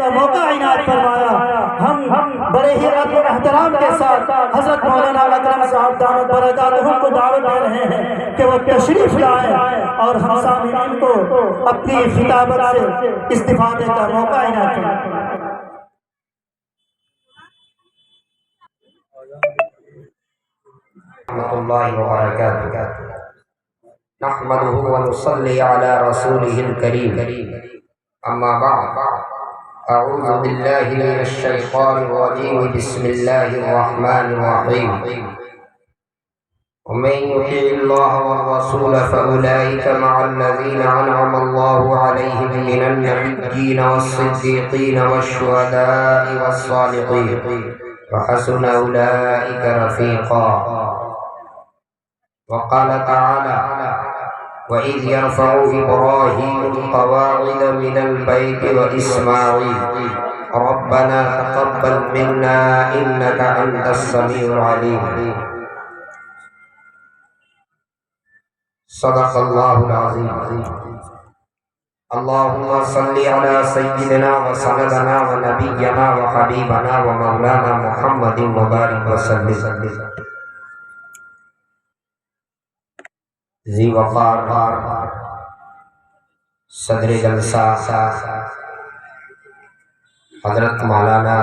کا موقع عنایت فرمایا۔ ہم بڑے ہی ادب و احترام کے ساتھ حضرت مولانا اکرم صاحب دامت برکاتہم کو دعوت دے رہے ہیں کہ وہ تشریف لائیں اور ہم سامعین کو اپنی خطابت سے استفادے کا موقع عنایت فرمائیں۔ ورحمۃ اللہ وبرکاتہ۔ نحمده ونصلی علی رسوله الکریم، اما بعد، اعوذ باللہ من الشیطان الرجیم، بسم اللہ الرحمن الرحیم۔ ومن يطع الله والرسول فأولئك مع الذين أنعم الله عليهم من النبيين والصديقين والشهداء والصالحين وحسن أولئك رفيقا۔ وقال تعالى: وإذ يرفع إبراهيم القواعد من البيت وإسماعيل ربنا تقبل منا إنك أنت السميع العليم۔ صدق الله العظيم۔ اللهم صل على سيدنا وسندنا ونبينا وحبيبنا ومولانا محمد وبارك وسلم۔ ذی وقار صدر جلسہ حضرت مولانا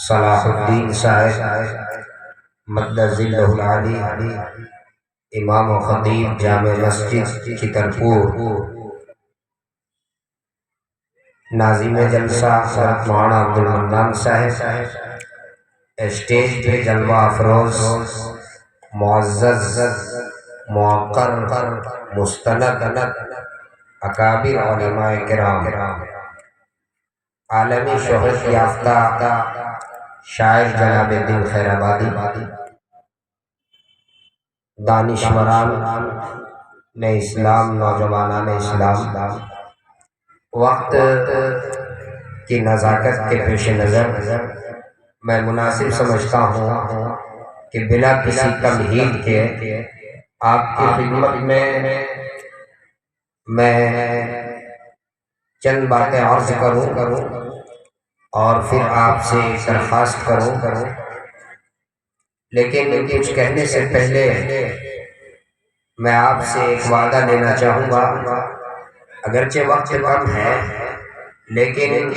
صلاح الدین صاحب مد ظلہ العالی، امام و خطیب جامع مسجد چترپور، ناظم جلسہ حضرت مولانا عبدالمنان صاحب، اسٹیج پہ جلوہ افروز معزز موقر مستند اکابر علماء کرام، عالمی شہرت یافتہ شاعر جناب دل خیر آبادی، دانشوران نے اسلام، نوجوانان اسلام، وقت کی نزاکت کے پیش نظر میں مناسب سمجھتا ہوں کہ بلا کسی تمہید کے آپ کی خدمت میں چند باتیں عرض کروں اور پھر آپ سے درخواست کروں، لیکن کچھ کہنے سے پہلے میں آپ سے ایک وعدہ لینا چاہوں گا، اگرچہ وقت کم ہے لیکن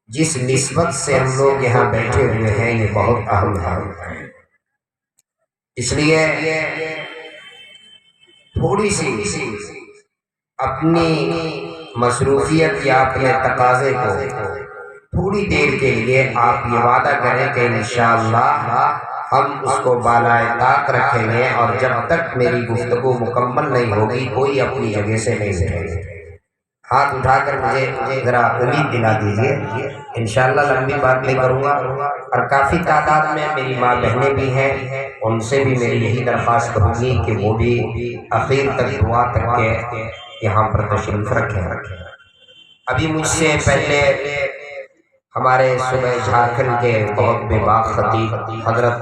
جس نسبت سے ہم لوگ یہاں بیٹھے ہوئے ہیں یہ بہت اہم ہے، اس لیے تھوڑی سی اپنی مصروفیت یا اپنے تقاضے کو تھوڑی دیر کے لیے آپ یہ وعدہ کریں کہ انشاءاللہ ہم اس کو بالائے طاق رکھیں گے، اور جب تک میری گفتگو مکمل نہیں ہوگی کوئی اپنی جگہ سے نہیں اٹھے گا۔ ہاتھ اٹھا کر مجھے ذرا امید دلا دیجیے، انشاءاللہ لمبی بات نہیں کروں گا، اور کافی تعداد میں میری ماں بہنیں بھی ہیں، ان سے بھی میری یہی درخواست ہوگی کہ وہ بھی اخیر تک دعا تک کے یہاں پر تشریف رکھیں۔ ابھی مجھ سے پہلے ہمارے صوبہ جھارکھنڈ کے بہت بے باک خطیب حضرت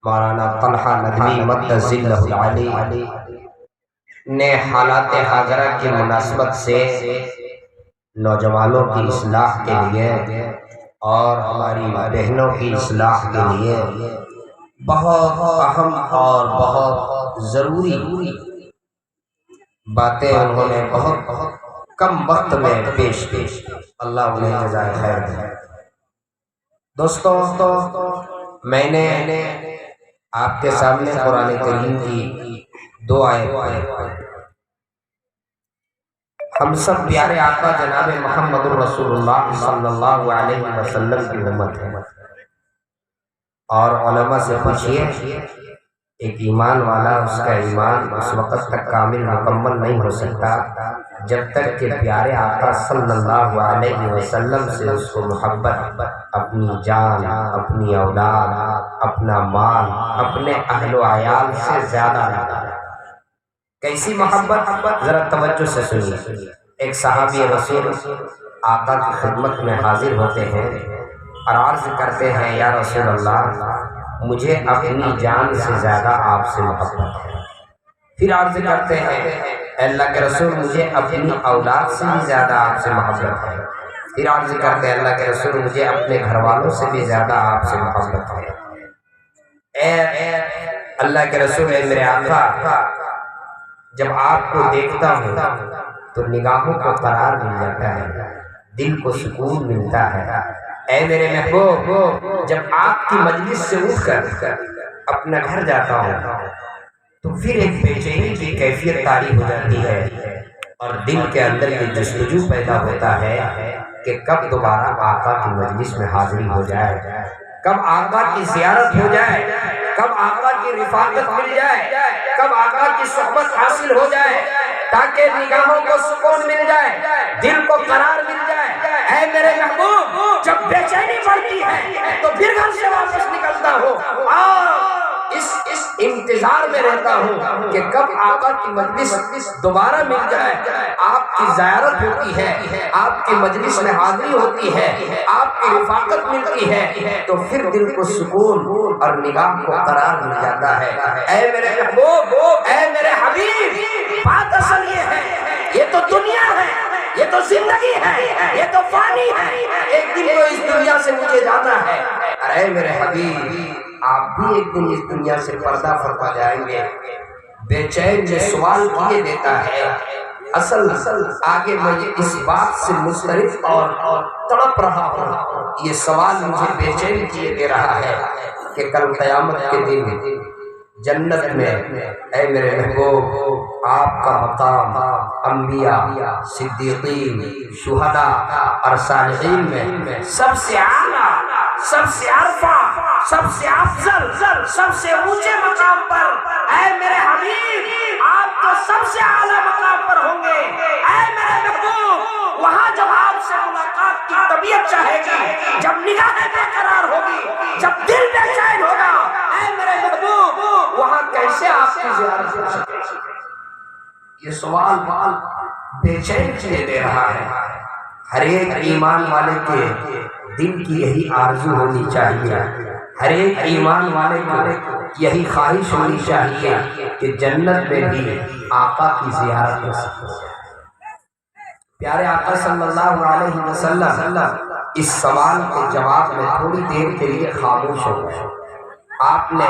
مولانا طلحہ ندوی مد ظلہ العالی نے حالات حاضرہ کی مناسبت سے نوجوانوں کی اصلاح کے لیے اور ہماری بہنوں کی اصلاح کے لیے بہت اہم اور بہت ضروری باتیں انہوں نے بہت کم وقت میں پیش کی، اللہ انہیں جزائے خیر دے۔ دوستو، میں نے آپ کے سامنے قرآن کریم کی دو آیتیں، ہم سب پیارے آقا جناب محمد الرسول اللہ صلی اللہ علیہ وسلم کی امت ہے، اور علماء سے پوچھئے ایک ایمان والا اس کا ایمان اس وقت تک کامل مکمل نہیں ہو سکتا جب تک کہ پیارے آقا صلی اللہ علیہ وسلم سے اس کو محبت، اپنی جان، اپنی اولاد، اپنا مال، اپنے اہل و عیال سے زیادہ لگا۔ کیسی محبت؟ ذرا توجہ سے سنیے۔ ایک صحابی رسول آقا کی خدمت میں حاضر ہوتے ہیں اور عرض کرتے ہیں، یا رسول اللہ مجھے اپنی جان سے زیادہ آپ سے محبت ہے۔ پھر عرض کرتے ہیں، اے اللہ کے رسول مجھے اپنی اولاد سے بھی زیادہ آپ سے محبت ہے۔ پھر عرض کرتے اللہ کے رسول مجھے اپنے گھر والوں سے بھی زیادہ آپ سے محبت ہے۔ اے اللہ کے رسول، اے میرے آقا، جب آپ کو دیکھتا ہوں تو نگاہوں کو قرار مل جاتا ہے، دل کو سکون ملتا ہے۔ اے میرے محبوب، جب آپ کی مجلس سے اٹھ کر اپنا گھر جاتا ہوں تو پھر ایک بے چینی کی کیفیت طاری ہو جاتی ہے اور دل کے اندر یہ جستجو پیدا ہوتا ہے کہ کب دوبارہ آقا کی مجلس میں حاضری ہو جائے، کب آقا کی زیارت ہو جائے، کب آقا کی رفاقت مل جائے، کب آقا کی صحبت حاصل ہو جائے، تاکہ نگاہوں کو سکون مل جائے، دل کو قرار مل جائے۔ اے میرے محبوب، جب بے چینی بڑھتی ہے تو پھر گھر سے واپس نکلتا ہوں اور اس انتظار میں رہتا ہوں کہ کب آقا کی مجلس دوبارہ مل جائے، آپ کی زیارت ہوتی ہے، آپ کی مجلس میں حاضری ہوتی ہے، آپ کی رفاقت ملتی ہے، تو پھر دل کو سکون اور نگاہ کو قرار مل جاتا ہے۔ اے میرے محبوب، اے میرے حبیب، بات اصل یہ ہے، یہ تو دنیا ہے، یہ تو زندگی ہے، یہ تو فانی ہے، ایک دن تو اس دنیا سے مجھے جانا ہے۔ اے میرے حبیب، آپ بھی ایک دن اس دنیا سے پردہ فرما جائیں گے۔ بے چین جو سوال کیے دیتا ہے، اصل آگے میں اس بات سے مضطرب اور تڑپ رہا ہوں، یہ سوال مجھے بے چین کیے دے رہا ہے کہ کل قیامت کے دن جنت میں اے میرے محبوب آپ کا مقام انبیاء، صدیقین، شہداء اور صالحین میں سب سے اعلیٰ، سب سے عرفہ، سب سے افضل، سب سے اونچے مقام پر اے میرے حبیب آپ تو سب سے اعلیٰ مقام پر ہوں گے۔ اے میرے محبوب، وہاں جب آپ سے ملاقات کی طبیعت چاہے گی، جب نگاہیں بے قرار ہوگی، جب دل بے چین ہوگا، اے میرے محبوب وہاں کیسے آپ کی زیارت ہو سکے گی؟ یہ سوال بے چین کیے دے رہا ہے۔ ہر ایک ایمان والے کے دل کی یہی آرزو ہونی چاہیے، ہر ایک ایمان والے کو یہی خواہش ہونی چاہیے کہ جنت میں بھی آقا کی زیارت ہو سکے۔ پیارے آقا صلی اللہ علیہ وسلم اس سوال کے جواب میں تھوڑی دیر کے لیے خاموش ہو گئے۔ آپ نے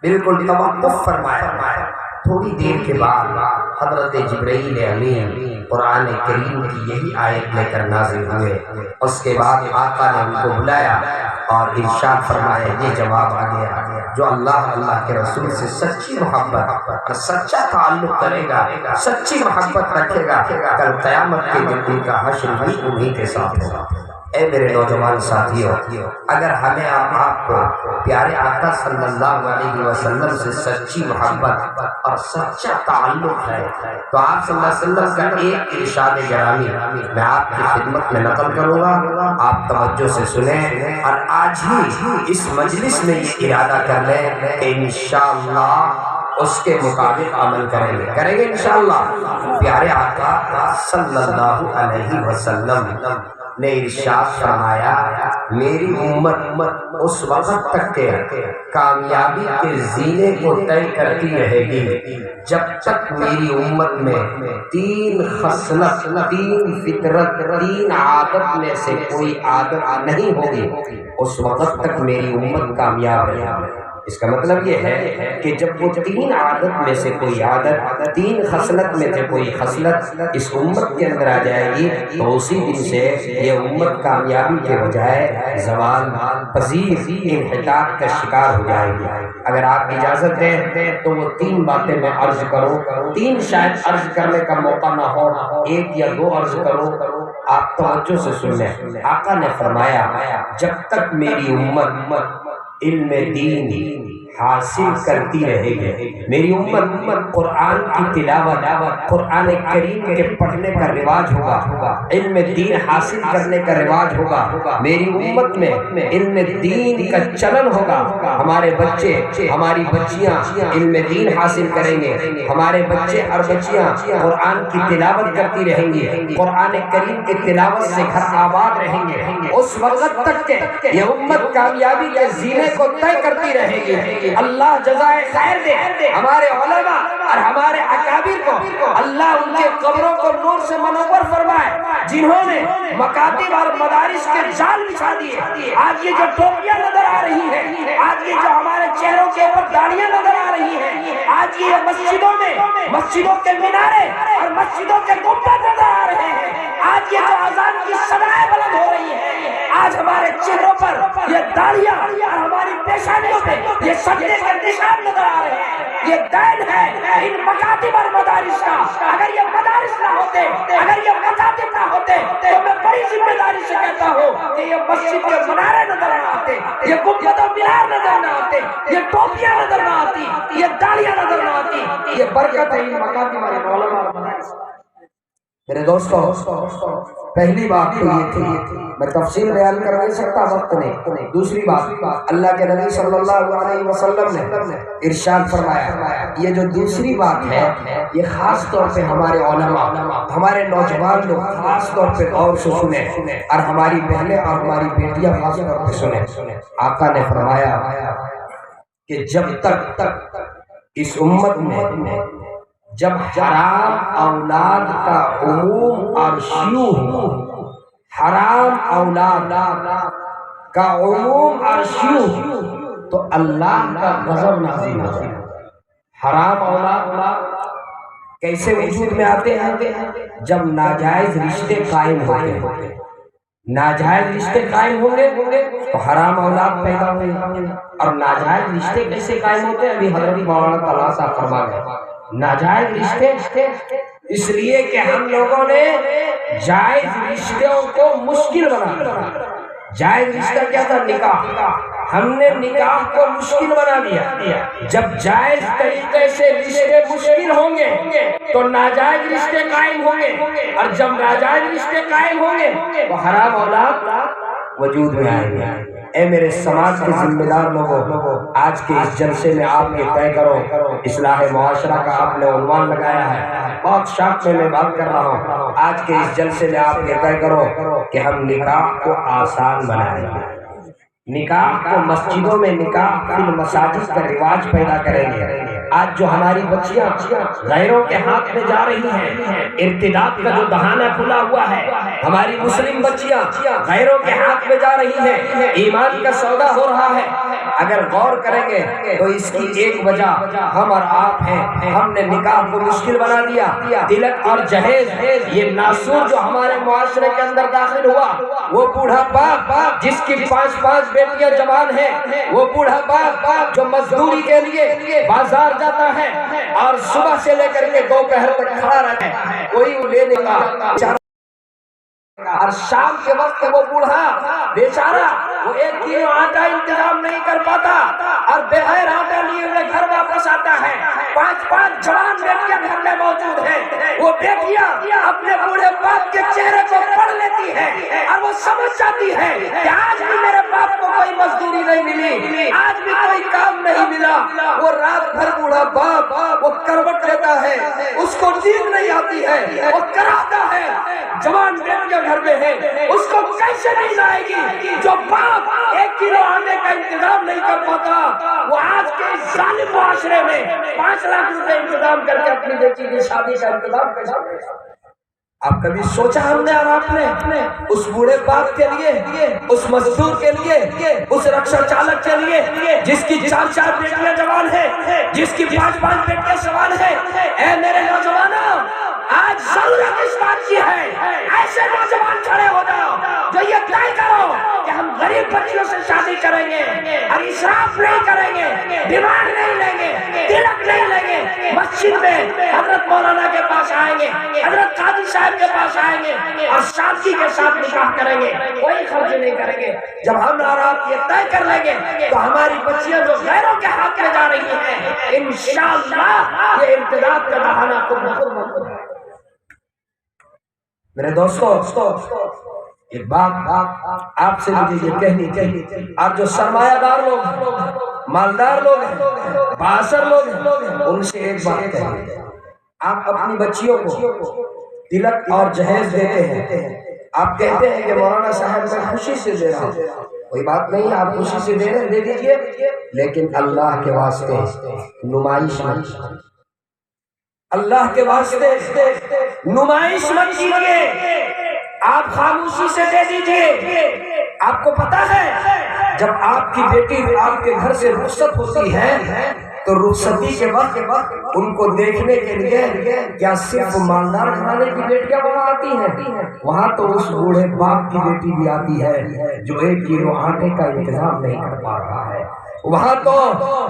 بالکل توقف فرمایا۔ تھوڑی دیر کے بعد حضرت جبرائیل امین قرآن کریم کی یہی آیت لے کر نازل ہوئے۔ اس کے بعد آقا نے ان کو بلایا اور ارشاد فرمایا، یہ جواب آ گیا، جو اللہ کے رسول سے سچی محبت اور سچا تعلق کرے گا، سچی محبت رکھے گا، کل قیامت کے دن ان کا حشر بھی انہی کے ساتھ ہوگا۔ اے میرے نوجوان ساتھیوں، اگر ہمیں آپ کو پیارے آقا صلی اللہ علیہ وسلم سے سچی محبت اور سچا تعلق ہے تو آپ صلی اللہ علیہ وسلم کا ایک ارشاد گرامی میں آپ کی خدمت میں نقل کروں گا، آپ توجہ سے سنیں اور آج ہی اس مجلس میں یہ ارادہ کر لیں کہ انشاءاللہ اس کے مطابق عمل کریں گے انشاءاللہ۔ پیارے آقا صلی اللہ علیہ وسلم نے ارشاد فرمایا، میری امت اس وقت تک کے کامیابی کے زینے کو طے کرتی رہے گی جب تک میری امت میں 3 خصلت، 3 فطرت، 3 عادت میں سے کوئی عادت نہیں ہوگی، اس وقت تک میری امت کامیاب رہے گی۔ اس کا مطلب یہ ہے کہ جب وہ 3 عادت میں سے کوئی عادت، 3 خصلت میں سے کوئی خصلت اس امت کے اندر آ جائے گی تو اسی دن سے یہ امت کامیابی کے بجائے زوال پذیر، انحطاط کا شکار ہو جائے گی۔ اگر آپ اجازت دیں تو وہ 3 باتیں میں عرض کروں، 3 شاید عرض کرنے کا موقع نہ ہو، 1 یا 2 عرض کروں، آپ توجہ سے سن لیں۔ آقا نے فرمایا، جب تک میری امت علم دین حاصل کرتی رہے گی، میری امت قرآن کی تلاوت، قرآن کریم کے پڑھنے کا رواج ہوگا، علم دین حاصل کرنے کا رواج ہوگا، میری امت میں علم دین کا چلن ہوگا، ہمارے بچے، ہماری بچیاں علم دین حاصل کریں گے، ہمارے بچے اور بچیاں قرآن کی تلاوت کرتی رہیں گی، قرآن کریم کی تلاوت سے گھر آباد رہیں گے، اس وقت تک کہ یہ امت کامیابی کے زینے کو طے کرتی رہے گی۔ اللہ جزائے خیر دے ہمارے علماء اور ہمارے اکابر کو، اللہ ان کے قبروں کو نور سے منور فرمائے، جنہوں نے مکاتب اور مدارس کے جال بچھا دیے۔ آج یہ جو ٹوپیاں نظر آ رہی ہیں، آج یہ جو ہمارے چہروں کے اوپر داڑیاں نظر آ رہی ہیں، آج یہ مسجدوں میں مسجدوں کے مینارے اور مسجدوں کے گنبد نظر آ رہے ہیں، آج یہ جو اذان کی صدائیں بلند ہو رہی ہیں، آج ہمارے چہروں پر یہ داڑیاں اور ہماری پیشانیوں پہ یہ سجدے کے نشان نظر آ رہے ہیں، یہ دین ہے ان مکاتب اور مدارس کا۔ اگر یہ مدارس نہ ہوتے، اگر یہ مکاتب نہ ہوتے، تو میں بڑی ذمہ داری سے کہتا ہوں کہ یہ مسجد کے منارے نظر نہ آتے، یہ گنبد و مینار نظر نہ آتے، یہ ٹوپیاں نظر نہ آتی، یہ داڑیاں نظر نہ آتی۔ یہ برکت ہے ان مکاتب اور علماء اور مدارس۔ میرے دوستو، پہلی بات تو یہ تھی، میں تفصیل بیان کر نہیں سکتا، وقت نہیں۔ دوسری بات، اللہ کے نبی صلی اللہ علیہ وسلم نے ارشاد فرمایا، یہ جو دوسری بات ہے یہ خاص طور پہ ہمارے علماء، ہمارے نوجوان لوگ خاص طور پہ غور سے سنیں، اور ہماری بہنیں اور ہماری بیٹیاں خاص طور پہ سنیں۔ آقا نے فرمایا کہ جب تک اس امت میں جب حرام اولاد کا عموم اور شیوع ہو، حرام اولاد کا عموم اور شیوع ہو، تو اللہ کا غضب نازل ہوتا ہے۔ حرام اولاد کیسے وجود میں آتے ہیں؟ جب ناجائز رشتے قائم ہوتے ہیں، ناجائز رشتے قائم ہوں گے تو حرام اولاد پیدا ہوگی۔ اور ناجائز رشتے کیسے قائم ہوتے ہیں؟ ابھی حضرت مولانا طلحہ صاحب فرما گئے، ناجائز رشتے اس لیے کہ ہم لوگوں نے جائز رشتوں کو مشکل بنا دیا۔ جائز رشتہ کیا تھا؟ نکاح۔ ہم نے نکاح کو مشکل بنا دیا۔ جب جائز طریقے سے رشتے مشکل ہوں گے تو ناجائز رشتے قائم ہوں گے، اور جب ناجائز رشتے قائم ہوں گے تو حرام اولاد وجود میں آئیں گے۔ اے میرے سماج کے ذمہ دار لوگوں، آج کے اس جلسے میں آپ یہ طے کرو، اصلاح معاشرہ کا آپ نے عنوان لگایا ہے، بہت شوق میں بات کر رہا ہوں۔ آج کے اس جلسے میں آپ یہ طے کرو کہ ہم نکاح کو آسان بنائیں گے، نکاح کو مسجدوں میں نکاح فی المساجد کا رواج پیدا کریں گے۔ آج جو ہماری بچیاں غیروں کے ہاتھ میں جا رہی ہیں، ارتداد کا جو دہانہ کھلا ہوا ہے، ہماری مسلم بچیاں غیروں کے ہاتھ میں جا رہی ہیں، ایمان کا سودا ہو رہا ہے۔ اگر غور کریں گے تو اس کی ایک وجہ ہم اور آپ ہیں۔ ہم نے نکاح کو مشکل بنا دیا۔ تلک اور جہیز، یہ ناسور جو ہمارے معاشرے کے اندر داخل ہوا، وہ بوڑھا باپ جس کی 5 بیٹیاں جوان ہیں، وہ بوڑھا باپ جو مزدوری کے لیے بازار جاتا ہے اور صبح سے لے کر کے دوپہر تک کھڑا رہتا ہے، کوئی لینے کا، اور شام کے وقت وہ بوڑھا بیچارہ وہ 1 کلو آٹا انتظام نہیں کر پاتا اور بغیر آٹا لیے ہوئے گھر واپس آتا ہے۔ 5 جوان بیٹیاں گھر میں موجود ہیں، وہ بیٹیاں اپنے بوڑھے باپ کے چہرے کو پڑھ لیتی ہیں اور وہ سمجھ جاتی ہے کہ آج بھی میرے باپ کو کوئی مزدوری نہیں ملی، آج بھی کوئی کام نہیں ملا۔ وہ رات بھر بوڑھا باپ وہ کروٹ لیتا ہے، اس کو نیند نہیں آتی ہے، وہ کراتا ہے۔ جوان بیٹیاں گھر میں ہے، اس کو کیسے نیند آئے گی؟ جو باپ 1 کلو آٹے کا انتظام نہیں کر پاتا، وہ آج کے ظالم معاشرے میں 5 لاکھ روپے انتظام کر کے اپنی بیٹی کی شادی کا انتظام کیسے کرے گا؟ آپ کبھی سوچا ہم نے اور آپ نے اس بوڑھے باپ کے لیے، اس مزدور کے لیے، اس رکشا چالک کے لیے جس کی 4 بیٹیاں جوان ہیں، جس کی 5 بیٹیاں جوان ہیں؟ اے میرے نوجوانوں، آج ضرورت اس بات کی ہے ایسے نوجوان کھڑے ہو جاؤ جو یہ طے کرو کہ ہم غریب بچیوں سے شادی کریں گے اور اسراف نہیں کریں گے، ڈیمانڈ نہیں لیں گے، تلک نہیں لیں گے، مسجد میں حضرت مولانا کے پاس آئیں گے، حضرت قاضی صاحب کے پاس آئیں گے اور شادی کے ساتھ نکاح کریں گے، کوئی خرچ نہیں کریں گے۔ جب ہم اور آپ یہ طے کر لیں گے تو ہماری بچیاں جو غیروں کے ہاتھ میں جا رہی ہیں، انشاءاللہ یہ امتداد کا بہانہ خود بخود بند ہو جائے گا۔ میرے دوستو، ایک بات آپ سے مجھے یہ کہنی چاہیے، آپ جو سرمایہ دار لوگ، مالدار لوگ ہیں، بااثر لوگ ہیں، ان سے ایک بات کہیے، آپ اپنی بچیوں کو تلک اور جہیز دیتے ہیں، آپ کہتے ہیں کہ مولانا صاحب میں خوشی سے دے رہا ہوں، کوئی بات نہیں، آپ خوشی سے دے دیجئے، لیکن اللہ کے واسطے نمائش مت، اللہ کے واسطے نمائش مت کیجیے، آپ خاموشی سے دے دیجئے۔ آپ کو پتا ہے جب آپ کی بیٹی آپ کے گھر سے رخصت ہوتی ہے تو رخصتی کے وقت ان کو دیکھنے کے لیے کیا صرف مالدار گھرانے کی بیٹیاں وہاں آتی ہیں؟ وہاں تو اس بوڑھے باپ کی بیٹی بھی آتی ہے جو 1 کلو آٹے کا انتظام نہیں کر پا رہا ہے، وہاں تو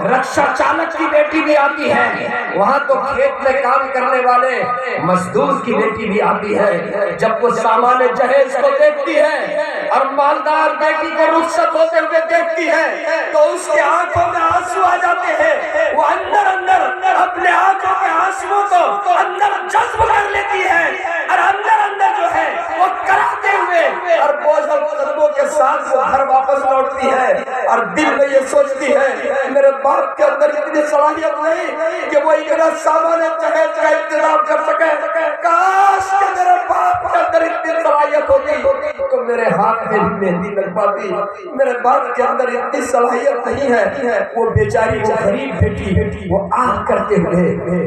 رکشا چالک کی بیٹی بھی آتی ہے، وہاں تو کھیت میں کام کرنے والے مزدور کی بیٹی بھی آتی ہے۔ جب وہ سامان جہیز کو دیکھتی ہے اور مالدار بیٹی کو رخصت ہوتے ہوئے دیکھتی ہے تو اس کے آنکھوں میں آنسو آ جاتے ہیں، وہ اندر اپنے آنکھوں کے آنسوؤں کو اندر جذب کر لیتی ہے اور اندر جو ہے وہ کراتے ہوئے اور بوجھل قدموں کے ساتھ وہ گھر واپس لوٹتی ہے اور دل میں یہ سوچتی ہے میرے باپ کے اندر اتنی صلاحیت نہیں کہ وہ اتنا سامان جہیز کا انتظام کر سکے، کاش کہ میرے باپ کے اندر اتنی صلاحیت ہوتی تو میرے ہاتھ میں بھی مہندی لگ پاتی۔ میرے باپ کے اندر اتنی صلاحیت نہیں ہے، وہ بیچاری وہ غریب بیٹی وہ آہ کرتے ہوئے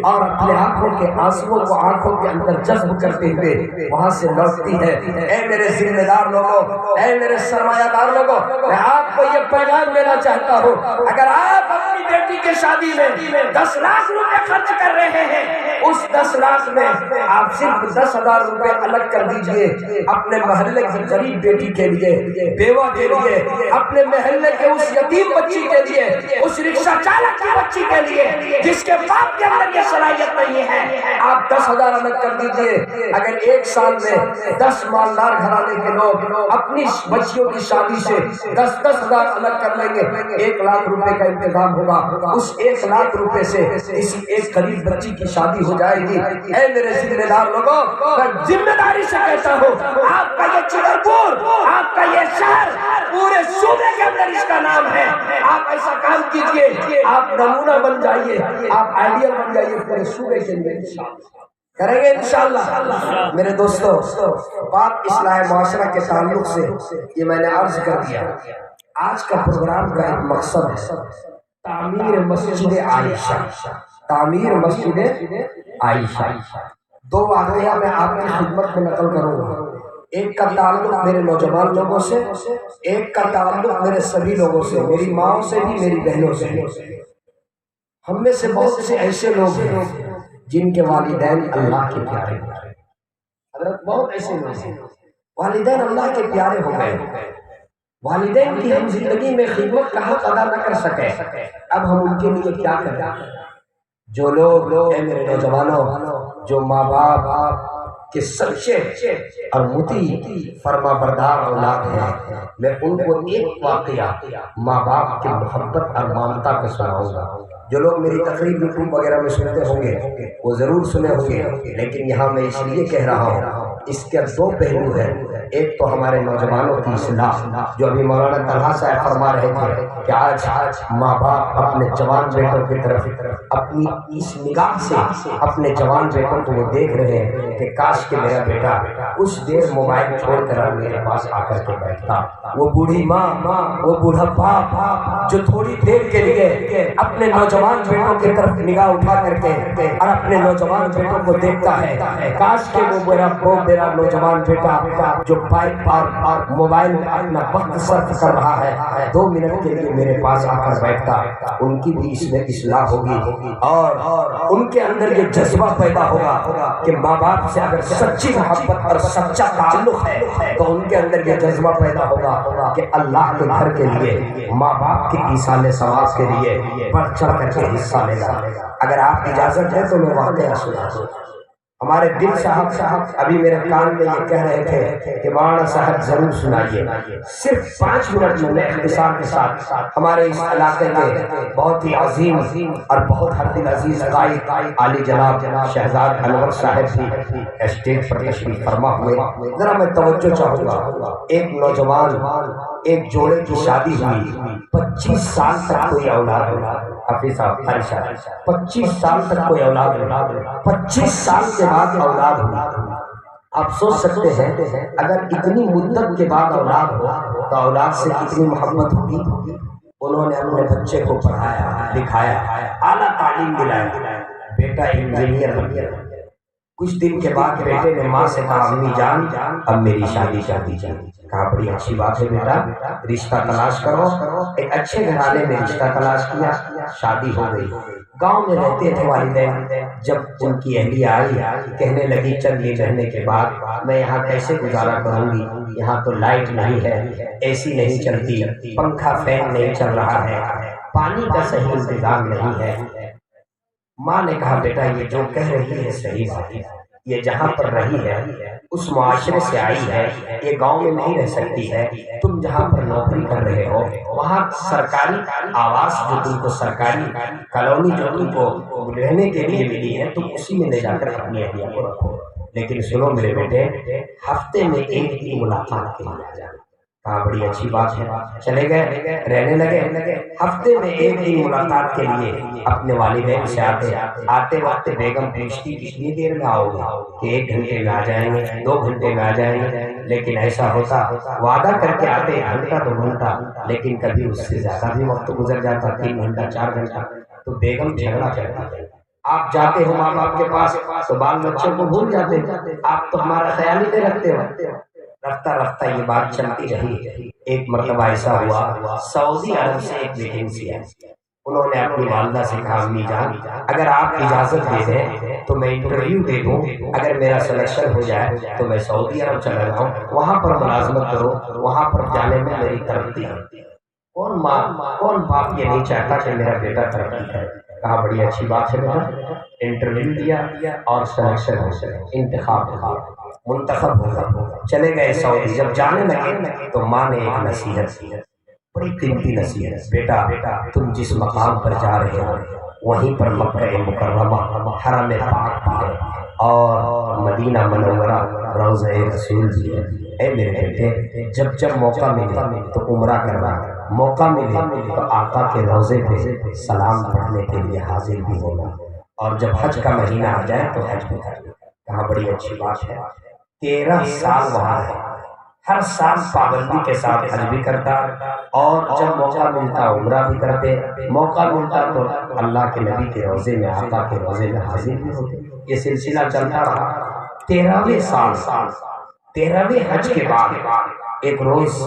اور اپنے آنکھوں کے آنسوؤں کو آنکھوں کے اندر جذب کرتے ہوئے وہاں سے لوٹتی ہے۔ اے میرے ذمہ دار لوگوں، اے میرے سرمایہ دار لوگوں، میں آپ کو یہ پیغام دینا چاہتا ہوں، اگر آپ اپنی بیٹی کی شادی میں 10 لاکھ روپے خرچ کر رہے ہیں، اس 10 لاکھ میں آپ صرف 10,000 روپے الگ کر دیجئے اپنے محلے کی غریب بیٹی کے لیے، بیوہ کے لیے، اپنے محلے کے اس یتیم بچی کے لیے، اس رکشہ چالک کی بچی کے لیے جس کے باپ کے اندر یہ صلاحیت نہیں ہے، آپ 10,000 الگ کر دیجئے۔ اگر 1 سال میں 10 مالدار گھرانے کے لوگ اپنی بچیوں کی شادی سے 10,000 الگ کر لیں گے، 1 لاکھ روپے کا انتظام ہوگا، اس 1 لاکھ روپے سے کسی ایک غریب بچی کی شادی ہو جائے گی۔ اے میرے ذمہ دار لوگوں، میں ذمہ داری سے کہتا ہوں، آپ کا یہ چلرپور، آپ کا یہ شہر پورے صوبے کے اندر اس کا نام ہے، آپ ایسا کام کیجئے، آپ نمونہ بن جائیے، آپ آئیڈیل بن جائیے پورے صوبے کے لیے، کریں گے انشاءاللہ۔ میرے دوستو، بات اصلاح معاشرہ کے تعلق سے یہ میں نے عرض کر دیا۔ آج کا پروگرام کا ایک مقصد ہے تعمیر مسجد عائشہ، تعمیر مسجد عائشہ۔ 2 واقعہ میں آپ کی خدمت میں نقل کروں گا، ایک کا تعلق میرے نوجوان لوگوں سے، ایک کا تعلق میرے سبھی لوگوں سے، میری ماں سے بھی، میری بہنوں سے۔ ہم میں سے بہت سے ایسے لوگ ہیں جن کے والدین اللہ کے پیارے ہیں، حضرت بہت ایسے لوگ ہیں والدین اللہ کے پیارے ہو گئے، والدین کی ہم زندگی میں خدمت کا حق ادا نہ کر سکے، اب ہم ان کے لیے کیا کریں؟ جو لوگ اے میرے نوجوانوں، جو ماں باپ کے سچے اور مطیع فرما بردار اولاد ہیں، میں ان کو ایک واقعہ ماں باپ کی محبت اور ممتا کو سناؤں گا۔ جو لوگ میری تقریر یوٹیوب وغیرہ میں سنتے ہوں گے وہ ضرور سنے ہوں گے، لیکن یہاں میں اس لیے کہہ رہا ہوں، اس کے 2 پہلو ہیں۔ ایک تو ہمارے نوجوانوں کی اصلاح، جو ابھی مولانا طلحہ صاحب فرما رہے تھے کہ آج ماں باپ اپنے جوان بیٹوں کی طرف اپنی اس نگاہ سے اپنے جوان بیٹوں کو وہ دیکھ رہے ہیں کہ کاش کہ میرا بیٹا کچھ دیر موبائل چھوڑ کر میرے پاس آ کر کے بیٹھتا۔ وہ بوڑھی ماں، وہ بوڑھا باپ جو تھوڑی دیر کے لیے اپنے نوجوان بیٹوں کی طرف نگاہ اٹھا کر کے اور اپنے نوجوان بیٹوں کو دیکھتا ہے، کاش کہ وہ میرا نوجوان بیٹا جو بائک پر موبائل میں اپنا وقت صرف کر رہا ہے 2 منٹ کے لیے میرے پاس آ کر بیٹھتا۔ ان کی بھی اس میں اصلاح ہوگی اور ان کے اندر یہ جذبہ پیدا ہوگا کہ ماں باپ سے اگر سچی محبت اور سچا تعلق ہے تو ان کے اندر یہ جذبہ پیدا ہوگا کہ اللہ کے گھر کے لیے، ماں باپ کے ایصال ثواب کے لیے بڑھ چڑھ کر کے حصہ لینا۔ اگر آپ اجازت ہے تو میں واقعہ سنا دوں۔ ہمارے دل صاحب ابھی میرے کان میں یہ کہہ رہے تھے کہ مولانا صاحب ضرور سنائیے، صرف 5 منٹ میں اختصار کے ساتھ ہمارے اس علاقے کے بہت ہی عظیم اور بہت ہر دل عزیز قائد عالی جناب شہزاد انور صاحب بھی اسٹیج پر تشریف فرما ہوئے، ذرا میں توجہ چاہوں گا۔ ایک نوجوان، ایک جوڑے کی شادی ہوئی، 25 سال تک کوئی اولاد ہوگا، حافظ صاحب 25 سال تک کوئی اولاد ہوگا، 25 سال کے بعد اولاد ہوئی۔ آپ سوچ سکتے ہیں اگر اتنی مدت کے بعد اولاد ہو تو اولاد سے کتنی محبت ہوگی. انہوں نے اپنے بچے کو پڑھایا لکھایا اعلیٰ تعلیم دلایا، بیٹا انجینئر بن گیا. کچھ دن کے بعد بیٹے نے ماں سے کہا امی جان اب میری شادی کر دیجیے. کہا بڑی اچھی بات ہے بیٹا، رشتہ تلاش کرو. ایک اچھے گھرانے میں رشتہ تلاش کیا، شادی ہو گئی. گاؤں میں رہتے تھے والدین. جب ان کی اہلیہ آئی کہنے لگی چند دن رہنے کے بعد میں یہاں کیسے گزارا کروں گی، یہاں تو لائٹ نہیں ہے، اے سی نہیں چلتی، پنکھا فین نہیں چل رہا ہے، پانی کا صحیح انتظام نہیں ہے. ماں نے کہا بیٹا یہ جو کہہ رہی ہے صحیح بات ہے، یہ جہاں پر رہی ہے اس معاشرے سے آئی ہے، یہ گاؤں میں نہیں رہ سکتی ہے. تم جہاں پر نوکری کر رہے ہو وہاں سرکاری آواس جو تم کو، سرکاری کالونی جو تم کو رہنے کے لیے ملی ہے، تم اسی میں لے جا کر اپنی اہلیہ کو رکھو. لیکن سنو میرے بیٹے، ہفتے میں ایک دن ملاقات کے لیے آ جانا. کہا بڑی اچھی بات ہے. چلے گئے رہنے لگے. ہفتے میں ایک دن ملاقات کے لیے اپنے والدین سے آتے وقت بیگم پوچھتی کتنی دیر میں آؤ گے، کہ 1 گھنٹے میں آ جائیں گے، 2 گھنٹے میں آ جائیں گے. لیکن ایسا ہوتا وعدہ کر کے آتے 1 گھنٹہ 2 گھنٹہ، لیکن کبھی اس سے زیادہ بھی وقت گزر جاتا، 3 گھنٹہ 4 گھنٹہ. تو بیگم جھگڑا کرتی ہے. آپ جاتے ہو ماں باپ کے پاس تو بال بچوں کو بھول جاتے، آپ تو ہمارا خیال ہی نہیں رکھتے ہو. رفتہ رفتہ یہ بات چلتی رہی. ایک مرتبہ ایسا ہوا سعودی عرب سے ایک ویکینسی آئی. انہوں نے اپنی والدہ سے کہا امی جان اگر آپ اجازت دے دیں تو میں انٹرویو دے دوں، اگر میرا سلیکشن ہو جائے تو میں سعودی عرب چلا جاؤں، وہاں پر ملازمت کرو، وہاں پر جانے میں میری ترقی ہے. کون ماں کون باپ یہ نہیں چاہتا کہ میرا بیٹا ترقی کرے. کہا بڑی اچھی بات ہے بیٹا. انٹرویو دیا اور سلیکشن ہو گیا، انتخاب ہوا، منتخب ہوگا. چلے گئے سعودی. جب جانے لگے تو ماں نے ایک نصیحت کی، بڑی قیمتی نصیحت. بیٹا تم جس مقام پر جا رہے ہو وہیں پر مکہ مکرمہ حرم پاک بھی ہے اور مدینہ منورہ روضہ رسول بھی ہے. اے میرے بیٹے جب جب موقع ملے تو عمرہ کرنا، موقع ملے تو آقا کے روضے پہ سلام پڑھنے کے لیے حاضر بھی ہونا، اور جب حج کا مہینہ آ جائے تو حج بھی کرنا. کہاں بڑی اچھی بات ہے. 13 سال وہاں ہے، ہر سال پابندی کے ساتھ حج بھی کرتا، اور جب موقع ملتا عمرہ بھی کرتے، موقع ملتا تو اللہ کے نبی کے روضے میں، آقا کے روضے میں حاضر بھی ہوتے. یہ سلسلہ چلتا رہا. 13ویں سال 13ویں حج کے بعد ایک روز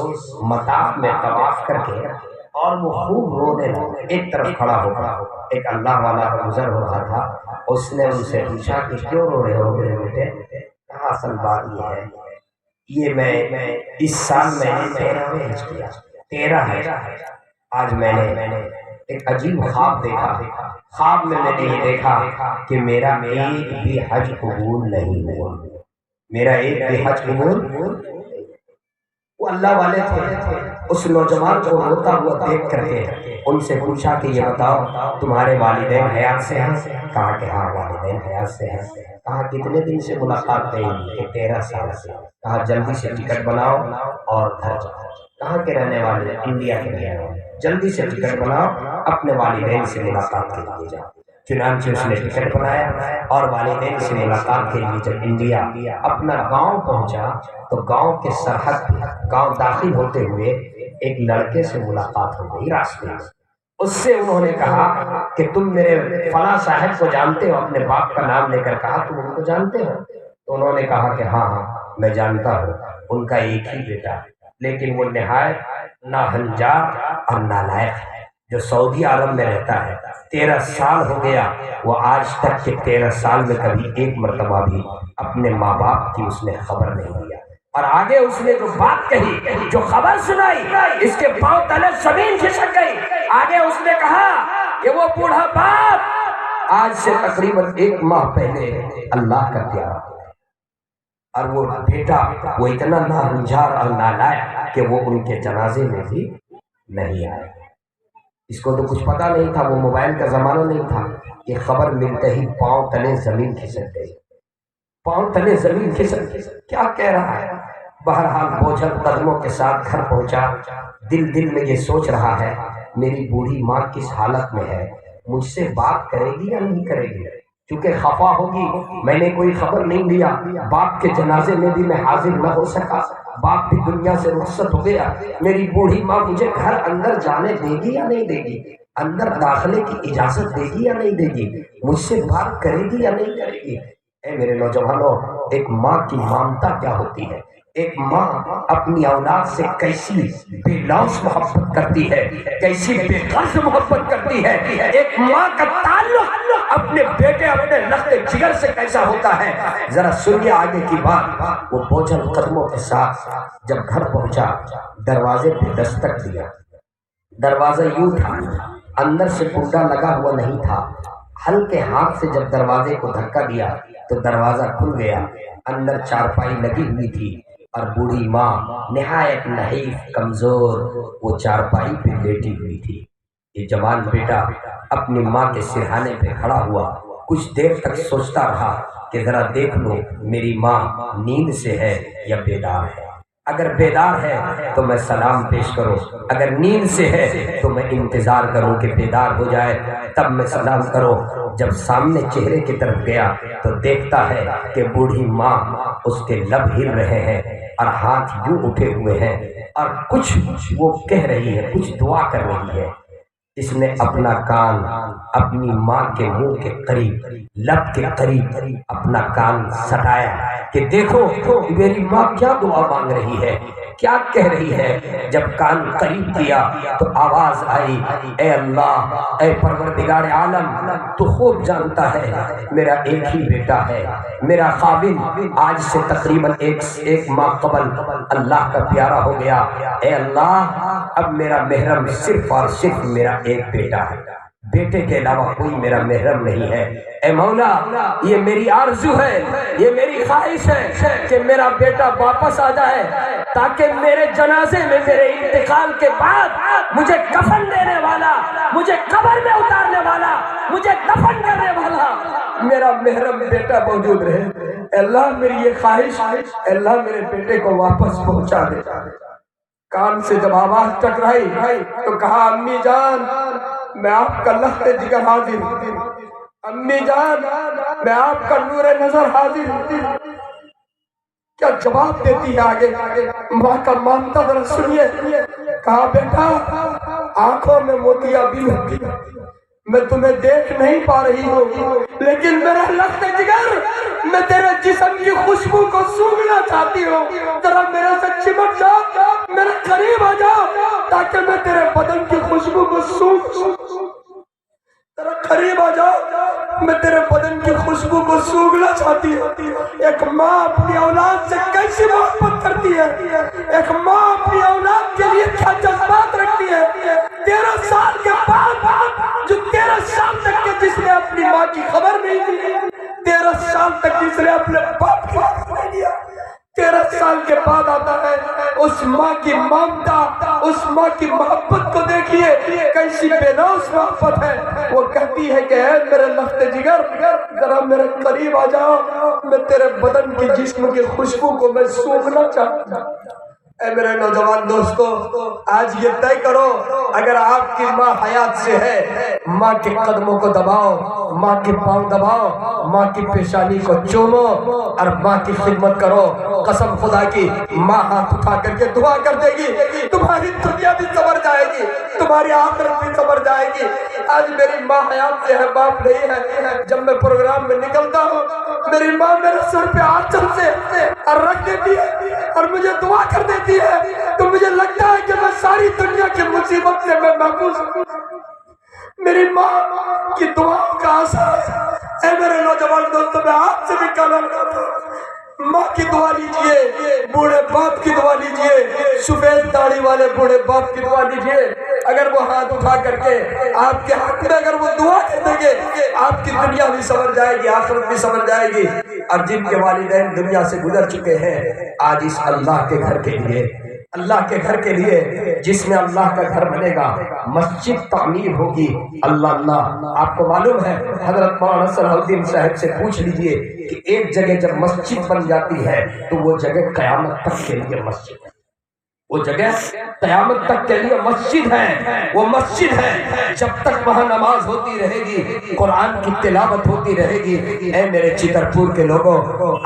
مطاف میں طواف کر کے اور وہ خوب رونے لگا. ایک طرف کھڑا ہو کر ایک اللہ والا کا گزر ہو رہا تھا. اس نے ان سے پوچھا کہ کیوں رو رہے ہو میرے بیٹے؟ کہا اصل بات یہ ہے، یہ میں اس سال میں نے 13ویں حج کیا، 13 حج. آج میں نے ایک عجیب خواب دیکھا. خواب میں نے یہ دیکھا کہ میرا ایک بھی حج قبول نہیں ہوا، میرا ایک بھی حج قبول. وہ اللہ والے تھے. اس نوجوان کو روتا ہوا دیکھ کر کے ان سے پوچھا کہ یہ بتاؤ تمہارے والدین حیات سے ہیں؟ کہا کہ ہاں والدین حیات سے ہیں. کہا کتنے دن سے ملاقات نہیں ہوئی؟ 13 سال سے. کہا جلدی سے ٹکٹ بناؤ اور گھر جاؤ. کہاں کے رہنے والے؟ انڈیا کے رہنے والے. جلدی سے ٹکٹ بناؤ، اپنے والدین سے ملاقات کے لیے جاؤ. چنانچہ اس نے ٹکٹ بنایا اور والدین سے ملاقات کے لیے جب انڈیا اپنا گاؤں پہنچا تو گاؤں کے سرحد پہ گاؤں داخل ہوتے ہوئے ایک لڑکے سے ملاقات ہو گئی راستے میں. اس سے انہوں نے کہا کہ تم میرے فلاں صاحب کو جانتے ہو؟ اپنے باپ کا نام لے کر کہا تم ان کو جانتے ہو؟ تو انہوں نے کہا کہ ہاں میں جانتا ہوں، ان کا ایک ہی بیٹا ہے لیکن وہ نہایت ناہنجار اور نالائق ہے جو سعودی عرب میں رہتا ہے. 13 سال ہو گیا، وہ آج تک کے 13 سال میں کبھی ایک مرتبہ بھی اپنے ماں باپ کی اس نے خبر نہیں لیا. اور آگے اس نے جو بات کہی، جو خبر سنائی، اس کے پاؤں تلے زمین کھسک گئی. آگے اس نے کہا کہ وہ بوڑھا باپ آج سے تقریباً 1 ماہ پہلے اللہ کا پیارا، اور وہ بیٹا وہ اتنا ناہنجار اور نالائق کہ وہ ان کے جنازے میں بھی نہیں آئے. اس کو تو کچھ پتا نہیں تھا، وہ موبائل کا زمانہ نہیں تھا. یہ خبر ملتے ہی پاؤں تلے زمین کھسک گئی، پاؤں تلے زمین کھسک. کیا کہہ رہا ہے؟ بہرحال بوجھل قدموں کے ساتھ گھر پہنچا. دل میں یہ سوچ رہا ہے میری بوڑھی ماں کس حالت میں ہے، مجھ سے بات کرے گی یا نہیں کرے گی؟ چونکہ خفا ہوگی، میں نے کوئی خبر نہیں لیا، باپ کے جنازے میں بھی میں حاضر نہ ہو سکا، باپ بھی دنیا سے رخصت ہو گیا، میری بوڑھی ماں مجھے گھر اندر جانے دے گی یا نہیں دے گی، اندر داخلے کی اجازت دے گی یا نہیں دے گی، مجھ سے بات کرے گی یا نہیں کرے گی۔ اے میرے نوجوانوں، ایک ماں کی ممتا کیا ہوتی ہے، ایک ماں اپنی اولاد سے کیسی بے لوث محبت کرتی ہے، کیسی بے غرض محبت کرتی ہے، ایک ماں کا تعلق اپنے بیٹے اپنے لخت جگر سے کیسا ہوتا ہے۔ ذرا سنیے آگے کی بات۔ وہ بوجھل قدموں کے ساتھ جب گھر پہنچا، دروازے پہ دستک دیا، دروازہ یوں تھا، اندر سے کنڈا لگا ہوا نہیں تھا، ہلکے ہاتھ سے جب دروازے کو دھکا دیا تو دروازہ کھل گیا، اندر چارپائی لگی ہوئی تھی اور بوڑھی ماں نہایت نحیف کمزور وہ چارپائی پہ لیٹی ہوئی تھی۔ یہ جوان بیٹا اپنی ماں کے سرہانے پہ کھڑا ہوا، کچھ دیر تک سوچتا رہا کہ ذرا دیکھ لو میری ماں نیند سے ہے یا بیدار ہے، اگر بیدار ہے تو میں سلام پیش کروں، اگر نیند سے ہے تو میں انتظار کروں کہ بیدار ہو جائے تب میں سلام کروں۔ جب سامنے چہرے کی طرف گیا تو دیکھتا ہے کہ بوڑھی ماں اس کے لب ہل رہے ہیں اور ہاتھ یوں اٹھے ہوئے ہیں اور کچھ وہ کہہ رہی ہے، کچھ دعا کر رہی ہے۔ اس نے اپنا کان اپنی ماں کے منہ کے قریب، لب کے قریب اپنا کان سٹایا کہ دیکھو میری ماں کیا دعا مانگ رہی ہے، کیا کہہ رہی ہے۔ جب کان قریب کیا تو آواز آئی، اے اللہ، اے پروردگار عالم، تو خوب جانتا ہے میرا ایک ہی بیٹا ہے، میرا خاوند آج سے تقریباً ایک ماہ قبل اللہ کا پیارا ہو گیا، اے اللہ اب میرا محرم صرف اور صرف میرا ایک بیٹا ہے، بیٹے کے علاوہ کوئی میرا محرم نہیں ہے۔ اے مولا، یہ میری آرزو ہے، یہ میری خواہش ہے کہ میرا بیٹا واپس آ جائے تاکہ میرے جنازے میں، میرے انتقال کے بعد مجھے کفن دینے والا، مجھے قبر میں اتارنے والا، مجھے دفن کرنے والا میرا محرم بیٹا موجود رہے۔ اے اللہ میری یہ خواہش، اے اللہ میرے بیٹے کو واپس پہنچا دے۔ کان سے جب آواز ٹکرائی تو کہا، امی جان میں آپ کا لخت جگر حاضر ہوں، امی جان میں آپ کا نور نظر حاضر ہوں۔ کیا جواب دیتی ہے آگے ماں کا مامتا، ذرا سنیے۔ کہا، بیٹا آنکھوں میں موتیابی ہوگی، میں تمہیں دیکھ نہیں پا رہی ہوں، لیکن میرا لخت جگر، میں تیرے جسم کی خوشبو کو سونگھنا چاہتی ہوں، ذرا میرے سے چمٹ جا، میرے قریب آ جا تاکہ میں تیرے بدن کی خوشبو کو سونگھ، ذرا قریب آ جا، میں تیرے بدن کی خوشبو کو سونگھنا چاہتی ہوں۔ ایک ماں اپنی اولاد سے کیسی محبت کرتی ہے، ایک ماں اپنی اولاد کے لیے کیا جذبات رکھتی ہے۔ 13 سال کے بعد، جو 13 سال تک کے جس نے اپنی ماں کی خبر نہیں دی، 13 سال تک جس نے اپنے باپ کی خبر نہیں دیا، 13 سال کے بعد آتا ہے، اس ماں کی ممتا، اس ماں کی محبت کو دیکھیے کیسی بے لوث محبت ہے۔ وہ کہتی ہے کہ اے میرے لخت جگر، ذرا میرے قریب آ جاؤ، میں تیرے بدن کی جسم کی خوشبو کو میں سونگھنا چاہتا ہوں۔ اے میرے نوجوان دوستو، آج یہ طے کرو، اگر آپ کی ماں حیات سے ہے، ماں کے قدموں کو دباؤ، ماں کے پاؤں دباؤ، ماں کی پیشانی کو چومو اور ماں کی خدمت کرو۔ قسم خدا کی، ماں ہاتھ اٹھا کر کے دعا کر دے گی، تمہاری دنیا بھی سنور جائے گی، تمہاری آخرت بھی سنور جائے گی۔ آج میری ماں حیات سے ہے، باپ نہیں ہے، جب میں پروگرام میں نکلتا ہوں میری ماں میرے سر پہ آنچل سے اور رکھ دیتی ہے اور مجھے دعا کر دیتی ہے، تو مجھے لگتا ہے کہ میں ساری دنیا کی مصیبت سے میں محفوظ ہوں۔ میری ماں کی دعاؤں کا اثر۔ اے میرے نوجوان دوستوں، میں آپ سے بھی کہنا چاہتا ہوں، ماں کی دعا لیجئے، بوڑھے باپ کی دعا لیجئے، سفید داڑھی والے بوڑھے باپ کی دعا لیجئے۔ اگر وہ ہاتھ اٹھا کر کے آپ کے حق میں اگر وہ دعا کر دیں گے، آپ کی دنیا بھی سنور جائے گی، آخرت بھی سنور جائے گی۔ اور جن کے والدین دنیا سے گزر چکے ہیں، آج اس اللہ کے گھر کے لیے، اللہ کے گھر کے لیے جس میں اللہ کا گھر بنے گا، مسجد تعمیر ہوگی۔ اللہ آپ کو معلوم ہے، حضرت مولانا صلاح الدین صاحب سے پوچھ لیجئے کہ ایک جگہ جب مسجد بن جاتی ہے تو وہ جگہ قیامت تک کے لیے مسجد ہے۔ وہ جگہ قیامت تک کے لیے مسجد ہے، وہ مسجد ہے جب تک وہاں نماز ہوتی رہے گی، قرآن کی تلاوت ہوتی رہے گی۔ اے میرے چترپور کے لوگوں،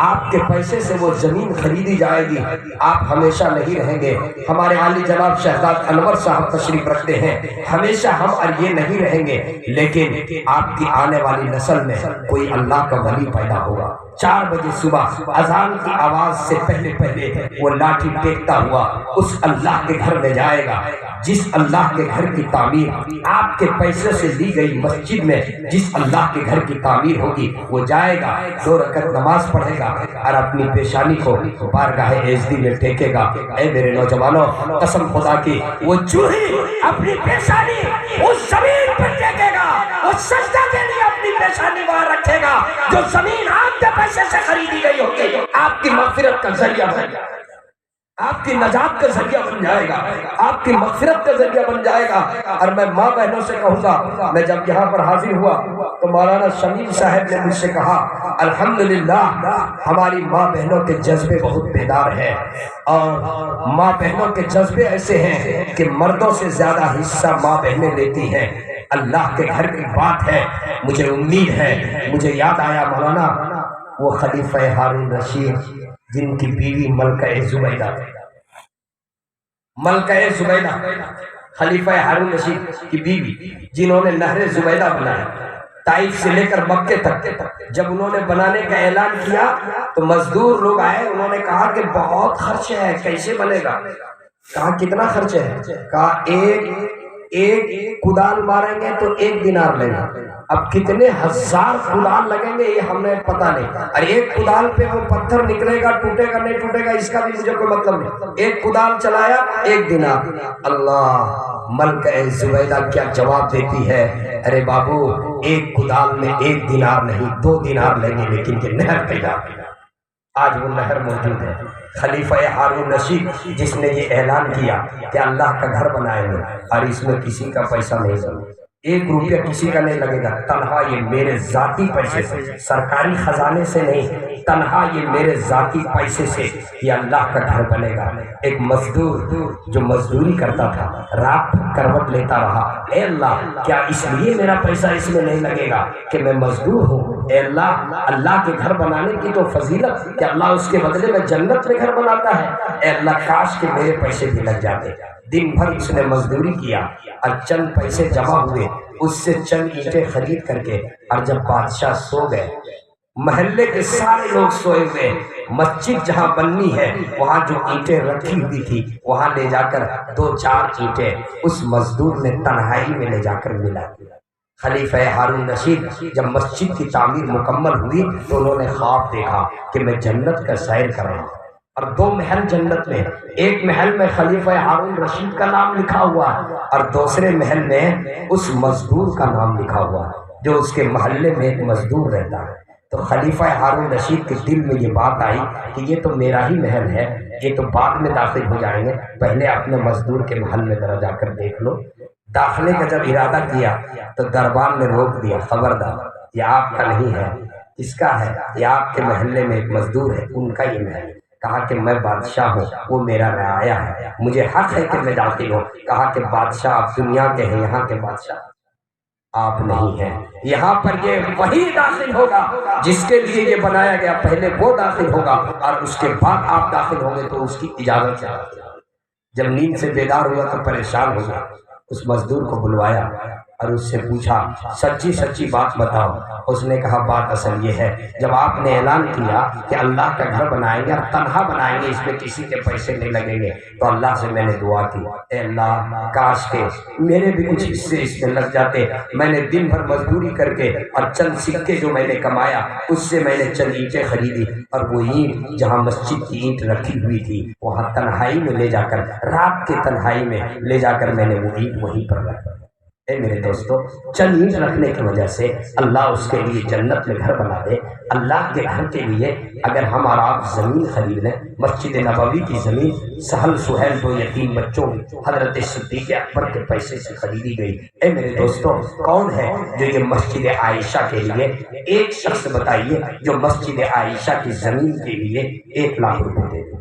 آپ کے پیسے سے وہ زمین خریدی جائے گی، آپ ہمیشہ نہیں رہیں گے۔ ہمارے عالی جناب شہزاد انور صاحب تشریف رکھتے ہیں، ہمیشہ ہم اور یہ نہیں رہیں گے، لیکن آپ کی آنے والی نسل میں کوئی اللہ کا ولی پیدا ہوگا۔ 4 بجے صبح اذان کی آواز سے پہلے پہلے وہ لاٹھی ٹیکتا ہوا اس اللہ کے گھر میں جائے گا جس اللہ کے گھر کی تعمیر آپ کے پیسے سے لی گئی مسجد میں جس اللہ کے گھر کی تعمیر ہوگی وہ جائے گا، 2 رکعت نماز پڑھے گا اور اپنی پیشانی کو بارگاہ عزدی میں ٹیکے گا۔ اے میرے نوجوانوں، قسم خدا کی وہ چوہی اپنی پیشانی اس زمین پر ٹیکے گا، اس سجدہ کے لیے اپنی پیشانی وہاں رکھے گا جو زمین آپ کے پیسے سے خریدی گئی ہوگی۔ آپ کی مغفرت کا ذریعہ بن جائے گا، آپ کی نجات کا ذریعہ بن جائے گا، آپ کی مغفرت کا ذریعہ بن جائے گا۔ اور میں ماں بہنوں سے کہوں گا، میں جب یہاں پر حاضر ہوا تو مولانا شمیم صاحب نے مجھ سے کہا الحمدللہ ہماری ماں بہنوں کے جذبے بہت بیدار ہیں، اور ماں بہنوں کے جذبے ایسے ہیں کہ مردوں سے زیادہ حصہ ماں بہنیں لیتی ہیں۔ اللہ کے گھر کی بات ہے، مجھے امید ہے، مجھے یاد آیا مولانا وہ خلیفہ ہارون رشید جن کی بیوی ملکہ زبیدہ، ملکہ زبیدہ خلیفہ ہارون رشید کی بیوی جنہوں نے نہر زبیدہ بنایا طائف سے لے کر مکے تک۔ جب انہوں نے بنانے کا اعلان کیا تو مزدور لوگ آئے، انہوں نے کہا کہ بہت خرچ ہے، کیسے بنے گا؟ کہا کتنا خرچ ہے؟ کہا ایک کدال ماریں گے تو 1 دینار لیں گے۔ اب کتنے ہزار کدال لگیں گے یہ ہم نے پتہ نہیں، اور ایک کدال پہ وہ پتھر نکلے گا، ٹوٹے گا نہیں ٹوٹے گا اس کا بھی مجھے کوئی مطلب نہیں۔ ایک کدال چلایا 1 دینار۔ اللہ، ملکہ زبیدہ کیا جواب دیتی ہے، ارے بابو ایک کدال میں 1 دینار نہیں 2 دینار لیں گے، لیکن کہ نہر پیدا۔ آج وہ نہر موجود ہے۔ خلیفہ ہارون رشید جس نے یہ اعلان کیا کہ اللہ کا گھر بنائیں گے اور اس میں کسی کا پیسہ نہیں لگے، 1 روپیہ کسی کا نہیں لگے گا، تنہا یہ میرے ذاتی پیسے سے، سرکاری خزانے سے نہیں، تنہا یہ میرے ذاتی پیسے سے یہ اللہ کا گھر بنے گا۔ ایک مزدور جو مزدوری کرتا تھا رات کروٹ لیتا رہا، اے اللہ کیا اس لیے میرا پیسہ اس میں نہیں لگے گا کہ میں مزدور ہوں؟ اے اللہ، اللہ کے گھر بنانے کی تو فضیلت کہ اللہ اس کے بدلے میں جنت میں گھر بناتا ہے۔ اے اللہ کاش کہ میرے پیسے بھی لگ جاتے۔ دن بھر اس نے مزدوری کیا اور چند پیسے جمع ہوئے، اس سے چند اینٹیں خرید کر کے، اور جب بادشاہ سو گئے، محلے کے سارے لوگ سوئے ہوئے، مسجد جہاں بننی ہے وہاں جو اینٹیں رکھی ہوئی تھی وہاں لے جا کر 2-4 اینٹیں اس مزدور نے تنہائی میں لے جا کر ملا۔ خلیفہ ہارون رشید جب مسجد کی تعمیر مکمل ہوئی تو انہوں نے خواب دیکھا کہ میں جنت کا سیر کر رہا ہوں، اور 2 محل جنت میں، ایک محل میں خلیفہ ہارون رشید کا نام لکھا ہوا ہے اور دوسرے محل میں اس مزدور کا نام لکھا ہوا ہے جو اس کے محلے میں ایک مزدور رہتا ہے۔ تو خلیفہ ہارون رشید کے دل میں یہ بات آئی کہ یہ تو میرا ہی محل ہے، یہ تو بعد میں داخل ہو جائیں گے، پہلے اپنے مزدور کے محل میں ذرا جا کر دیکھ لو۔ داخلے کا جب ارادہ کیا تو دربار نے روک دیا، خبردار یہ آپ کا نہیں ہے۔ کس کا ہے؟ یہ آپ کے محلے میں ایک مزدور ہے، ان کا یہ محل ہے۔ کہا کہ میں بادشاہ ہوں، وہ میرا رعایا ہے، مجھے حق ہے کہ میں داخل ہوں۔ کہا کہ بادشاہ آپ دنیا کے ہیں، یہاں کے بادشاہ آپ نہیں ہیں، یہاں پر یہ وہی داخل ہوگا جس کے لیے یہ بنایا گیا، پہلے وہ داخل ہوگا اور اس کے بعد آپ داخل ہوں گے تو اس کی اجازت چاہیے۔ جب نیند سے بیدار ہوا تو پریشان ہو گیا، اس مزدور کو بلوایا اور اس سے پوچھا سچی سچی بات بتاؤ۔ اس نے کہا بات اصل یہ ہے، جب آپ نے اعلان کیا کہ اللہ کا گھر بنائیں گے اور تنہا بنائیں گے، اس میں کسی کے پیسے نہیں لگیں گے، تو اللہ سے میں نے دعا کی، اے اللہ کاش کے میرے بھی کچھ حصے اس میں لگ جاتے۔ میں نے دن بھر مزدوری کر کے اور چند سکے جو میں نے کمایا اس سے میں نے چند اینٹیں خریدی، اور وہ اینٹ جہاں مسجد کی اینٹ رکھی ہوئی تھی وہاں تنہائی میں لے جا کر، رات کے تنہائی میں لے جا کر میں نے وہ اینٹ وہیں پر رکھ۔ اے میرے دوستو، چند اینٹ رکھنے کی وجہ سے اللہ اس کے لیے جنت میں گھر بنا دے۔ اللہ کے گھر کے لیے اگر ہم اور آپ زمین خرید لیں، مسجد نبوی کی زمین سہل سہیل 2 یتیم بچوں حضرت صدیق اکبر کے پیسے سے خریدی گئی۔ اے میرے دوستو، کون ہے جو یہ مسجد عائشہ کے لیے، ایک شخص بتائیے جو مسجد عائشہ کی زمین کے لیے 1 لاکھ روپے دے دے؟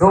2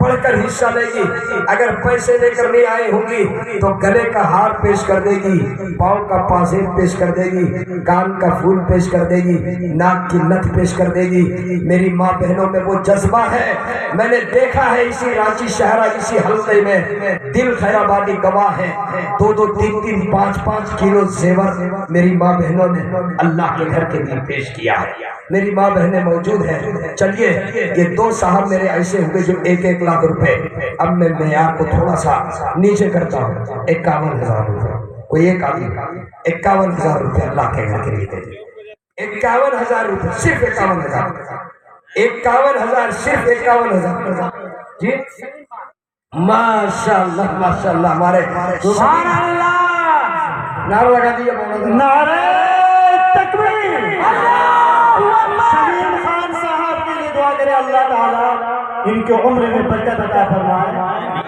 بڑھ کر حصہ لے گی. اگر پیسے لے کر نہیں آئی ہوں گی تو گلے کا ہار پیش کر دے گی, پاؤں کا پازیب پیش کر دے گی, کان کا پھول پیش کر دے گی, ناک کی نتھ پیش کر دے گی. میری ماں بہنوں میں وہ جذبہ ہے, میں نے دیکھا ہے اسی رانچی شہرہ اسی حلقے میں دل خیر آبادی گواہ ہے, 2-2, 3-3, 5-5 کلو زیور میری ماں بہنوں نے اللہ کے گھر کے لیے پیش کیا ہے. میری ماں بہنیں موجود ہیں. چلیے یہ 2 صاحب میرے ایسے ہوئے جو 1-1 لاکھ روپے, اب میں معیار کو تھوڑا سا نیچے کرتا ہوں, 51,000 روپے. کوئی ایک آدمی 51,000 روپے اللہ کے گھر کے لیے دے دے. 51,000 روپے, صرف 51,000, 51,000, صرف 51,000. جی ماشاء اللہ ماشاء اللہ. ہمارے سبحان اللہ, نعرہ لگا دیے مولانا, نعرہ تکبیر. شمیم خان صاحب کے لیے دعا کرے اللہ تعالیٰ ان کے عمر میں برکت عطا فرمائے,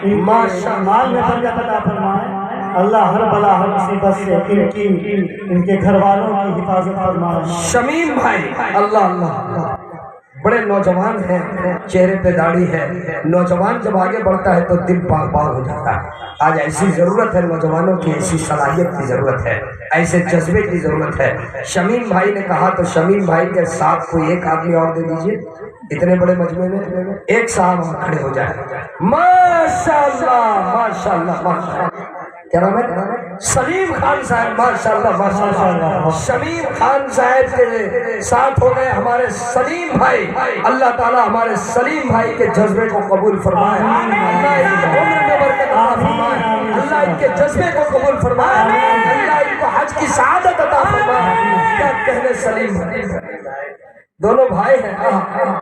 ان کے مال میں برکت عطا فرمائے. اللہ ہر بلا ہر مصیبت سے ان کے گھر والوں کی حفاظت فرمائے. شمیم بھائی اللہ اللہ بڑے نوجوان ہیں, چہرے پہ داڑھی ہے. نوجوان جب آگے بڑھتا ہے تو دل پاک پاک ہو جاتا ہے. آج ایسی ضرورت ہے نوجوانوں کی, ایسی صلاحیت کی ضرورت ہے, ایسے جذبے کی ضرورت ہے. شمیم بھائی نے کہا تو شمیم بھائی کے ساتھ کوئی ایک آدمی اور دے دیجئے. اتنے بڑے مجمع میں ایک صاحب وہاں کھڑے ہو جائے. ماشاء اللہ ماشاء اللہ ماشاء اللہ. کیا نام ہے؟ سلیم خان صاحب. ماشاء اللہ ماشاء اللہ. شمیم خان صاحب کے ساتھ ہو گئے ہمارے سلیم بھائی. اللہ تعالیٰ ہمارے سلیم بھائی کے جذبے کو قبول فرمائے, اللہ ان کی عمر میں برکت عطا فرمائے, اللہ ان کے جذبے کو قبول فرمائے, اللہ ان کو حج کی سعادت عطا فرمائے. کیا کہنے سلیم بھائی, دونوں بھائی ہیں.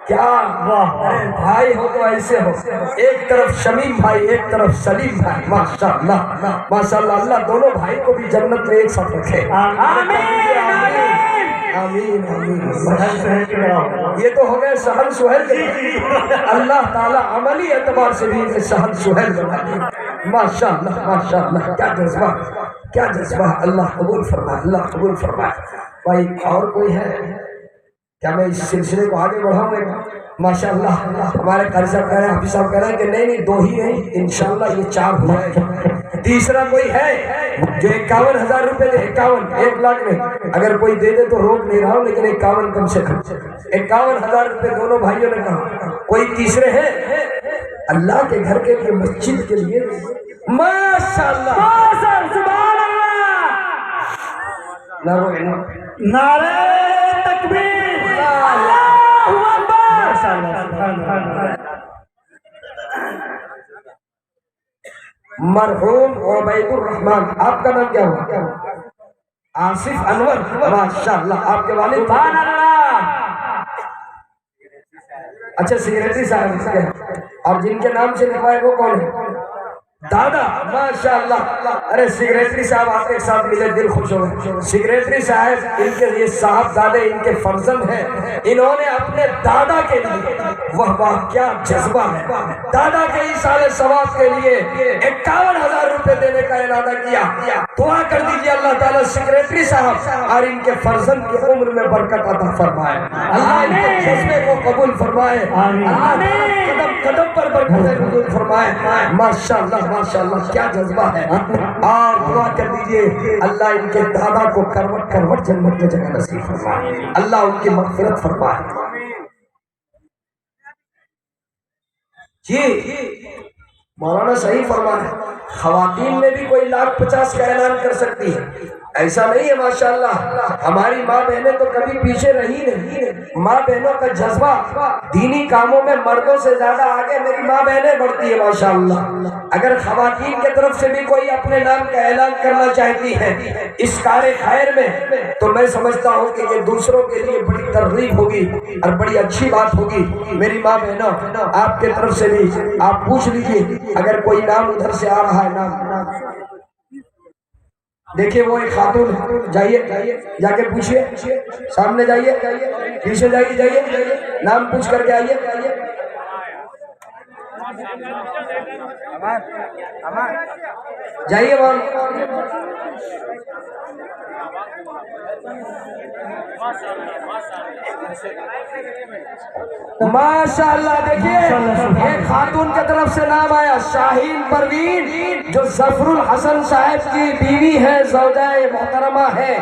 کیا بھائی ہو تو ایسے ہو, ایک طرف شمیم بھائی ایک طرف سلیم بھائی. ماشاء اللہ ماشاء اللہ. اللہ دونوں بھائی کو بھی جنت میں ایک ساتھ رکھے. آمین آمین آمین. یہ تو ہو گئے سہل سہیل کے, اللہ تعالیٰ عملی اعتبار سے بھی سہل سہیل بنا دے. ماشاء اللہ ماشاء اللہ. کیا جذبہ کیا جذبہ. اللہ قبول فرمائے اللہ قبول فرمائے. بھائی اور کوئی ہے کیا میں اس سلسلے کو آگے بڑھاؤں گا؟ ماشاء اللہ. ہمارے قاری صاحب کہہ رہے ہیں, حافظ صاحب کہہ رہے ہیں کہ نہیں 2 ہی نہیں, انشاءاللہ یہ 4 ہو جائے. تیسرا کوئی ہے جو 51,000 روپے دے, 51, 1 لاکھ نہیں, اگر کوئی دے دے تو روک نہیں رہا ہوں, لیکن 51 کم سے کم. 51,000 روپے دونوں بھائیوں نے کہا. کوئی تیسرے ہیں اللہ کے گھر کے لیے, مسجد کے لیے؟ ماشاء اللہ سبحان اللہ. نعرہ تکبیر. مرحوم عبید الرحمان, آپ کا نام کیا ہوا؟ آصف انور. ماشاء اللہ. آپ کے والد سبحان اللہ. اچھا سیکریٹری صاحب, اور جن کے نام سے لکھوائے وہ کون ہے؟ دادا. ماشاء اللہ. ارے سیکریٹری صاحب آپ کے ساتھ ملے دل خوش ہو گئے. سیکریٹری صاحب ان کے یہ صاحب دادے ان کے فرزند ہیں, انہوں نے اپنے دادا کے لیے, واہ کیا جذبہ ہے, دادا کے ایصال ثواب کے لیے 51,000 روپے دینے کا ارادہ کیا. دعا کر دیجیے اللہ تعالیٰ سیکریٹری صاحب اور ان کے فرزند کی عمر میں برکت عطا فرمائے, اللہ ان کے جذبے کو قبول فرمائے, اللہ قدم قدم پر برکت قبول فرمائے. ماشاء اللہ ماشاء اللہ. کیا جذبہ ہے. اور دعا کر دیجئے اللہ ان کے دادا کو کروٹ کروٹ جنت میں جگہ نصیب فرمائے, اللہ ان کی مغفرت فرمائے. جی مولانا صحیح فرمایا. خواتین میں بھی کوئی 1,50,000 کا اعلان کر سکتی ہے, ایسا نہیں ہے. ماشاءاللہ ہماری ماں بہنیں تو کبھی پیچھے رہی نہیں. ماں بہنوں کا جذبہ دینی کاموں میں مردوں سے زیادہ آگے میری ماں بہنیں بڑھتی ہے ماشاءاللہ. اگر خواتین کی طرف سے بھی کوئی اپنے نام کا اعلان کرنا چاہتی ہے اس کار خیر میں, تو میں سمجھتا ہوں کہ یہ دوسروں کے لیے بڑی ترغیب ہوگی اور بڑی اچھی بات ہوگی. میری ماں بہنوں آپ کے طرف سے بھی آپ پوچھ لیجئے اگر کوئی نام ادھر سے آ رہا ہے. نام دیکھیے وہ ایک خاتون ہے, جائیے جا کے پوچھئے, سامنے جائیے, پیچھے جائیے, نام پوچھ کر کے آئیے. جائیے وہاں. ماشاءاللہ دیکھیے ایک خاتون کی طرف سے نام آیا شاہین پروین جو ظفر الحسن صاحب کی بیوی ہے زوجہ محترمہ ہے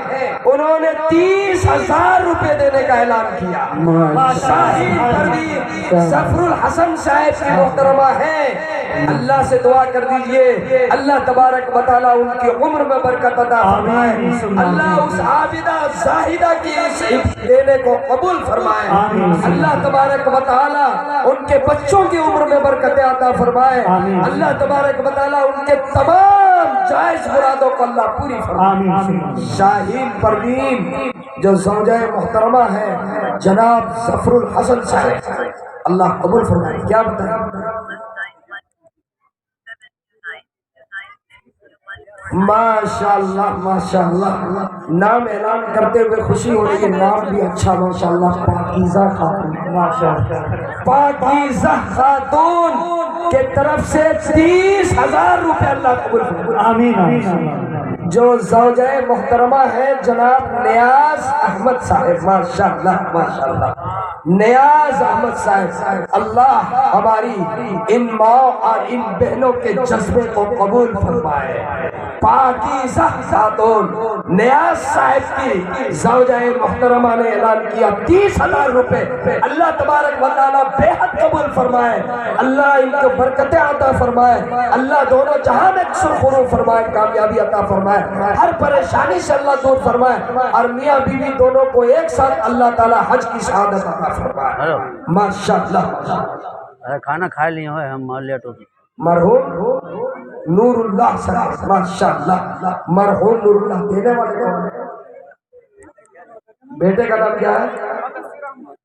انہوں نے 30,000 روپے دینے کا اعلان کیا شاہین پروین ظفر الحسن صاحب کی محترمہ ہے اللہ سے دعا کر دیجئے اللہ تبارک و تعالیٰ ان کی عمر میں برکت عطا فرمائے اللہ اس عابدہ زاہدہ کی اس دینے کو قبول فرمائے اللہ تبارک و تعالیٰ ان کے بچوں کی عمر میں برکت عطا فرمائے اللہ تبارک و تعالیٰ ان کے تمام جائز مرادوں کو اللہ پوری فرمائے شاہین پروین جو زوجہ محترمہ ہے جناب ظفر الحسن صاحب اللہ قبول فرمائے کیا بتائیں ماشاءاللہ ماشاءاللہ نام اعلان کرتے ہوئے خوشی ہو رہی ہے نام بھی اچھا ماشاءاللہ پاکیزہ خاتون پاکیزہ خاتون کے طرف سے 30,000 روپے اللہ قبول فرمائے آمین جو زوجہ محترمہ ہے جناب نیاز احمد صاحب ماشاءاللہ ماشاءاللہ نیاز احمد صاحب اللہ ہماری ان ماں اور ان بہنوں کے جذبے کو قبول فرمائے پاکیزہ خاتون نیاز صاحب کی زوجہ محترمہ نے اعلان کیا 30,000 روپے اللہ تبارک و تعالیٰ بے حد قبول فرمائے اللہ ان کو برکتیں عطا فرمائے اللہ دونوں جہاں میں سرخرو فرمائے کامیابی عطا فرمائے ہر پریشانی سے اللہ دور فرمائے اور میاں بیوی دونوں کو ایک ساتھ اللہ تعالیٰ حج کی شہادت عطا فرمائے ماشاءاللہ کھانا کھا لیے ہوئے ہم لیٹ ہو گئے مرحوم نور اللہ صاحب ماشاءاللہ مرحوم نور اللہ دینے والے کون ہیں بیٹے کا نام کیا ہے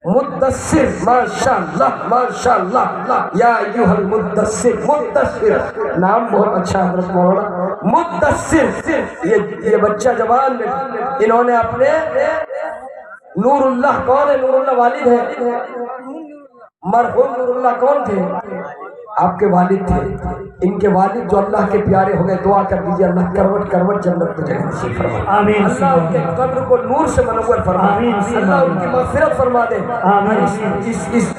مدثر ماشاءاللہ ماشاءاللہ یا ایھا المدثر مدثر نام بہت اچھا ہے حضرت مولانا مدثر یہ بچہ جوان انہوں نے اپنے نور اللہ کون ہے نور اللہ والد ہے مرحوم نور اللہ کون تھے آپ کے والد تھے ان کے والد جو اللہ کے پیارے ہو گئے دعا کر دیجئے اللہ کروٹ کروٹ جنت کو جگہ نصیب فرمائے آمین اللہ ان کے قبر کو نور سے منور فرمائے اللہ ان کی مغفرت فرما دے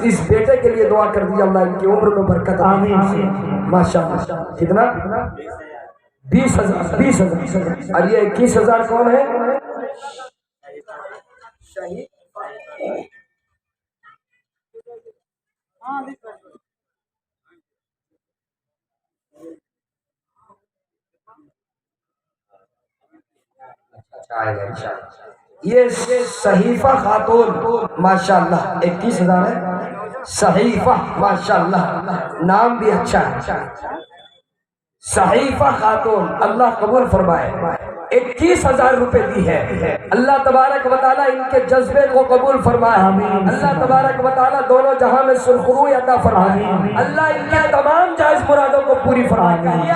اس بیٹے کے لیے دعا کر دیجئے اللہ ان کی عمر میں برکت آمین ماشاءاللہ کتنا 20,000 اور یہ 21,000 کون ہے شہید یہ صحیفہ خاتون ماشاءاللہ 21,000 ہے صحیفہ ماشاءاللہ نام بھی اچھا ہے صحیفہ خاتون اللہ قبول فرمائے 21,000 روپے دی ہے اللہ تبارک و تعالیٰ ان کے جذبے کو قبول فرمائے اللہ تبارک و تعالیٰ دونوں جہاں میں سرخروئی عطا فرمائے اللہ ان کے تمام جائز مرادوں کو پوری فرمائے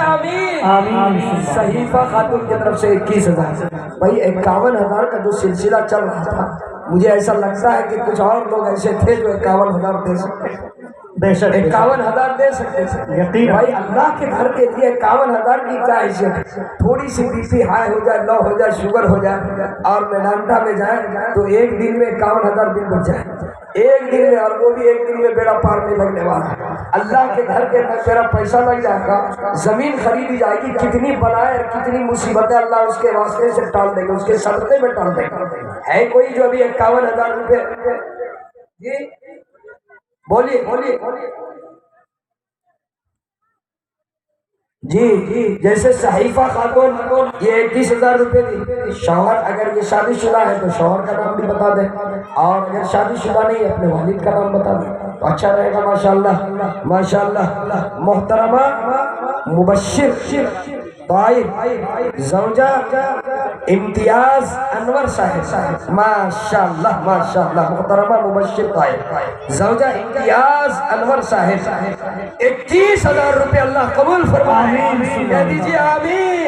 آمین صحیفہ خاتون کی طرف سے 21,000 بھائی 51,000 کا جو سلسلہ چل رہا تھا مجھے ایسا لگتا ہے کہ کچھ اور لوگ ایسے تھے جو 51,000 دے سکتے بے شک 51,000 دے سکتے یقین بھائی اللہ کے گھر کے لیے 51,000 کی کیا حیثیت تھوڑی سی بی پی ہائی ہو جائے لو ہو جائے شوگر ہو جائے اور میڈانٹا میں جائیں تو ایک دن میں 51,000 بل بچ جائے ایک دن میں اور وہ بھی ایک دن میں بیڑا پار نہیں لگنے والا اللہ کے گھر کے اندر میرا پیسہ لگ جائے گا زمین خریدی جائے گی کتنی بلائیں اور کتنی مصیبتیں اللہ اس کے واسطے سے ٹال دے گا اس کے صدقے میں ٹال دے گا ہے کوئی جو ابھی 51,000 روپے جی بولیے بولیے جی جیسے صحیفہ خاتون یہ 21,000 روپے دی شوہر اگر یہ شادی شدہ ہے تو شوہر کا نام بھی بتا دیں اور اگر شادی شدہ نہیں اپنے والد کا نام بتا دیں تو اچھا رہے گا ماشاءاللہ ماشاءاللہ محترمہ مبشر طاہر زوجہ امتیاز انور صاحب ماشاءاللہ ماشاءاللہ محترمہ مبشر طاہر زوجہ امتیاز انور صاحب 21,000 روپے اللہ قبول فرمائے کہہ دیجیے آمین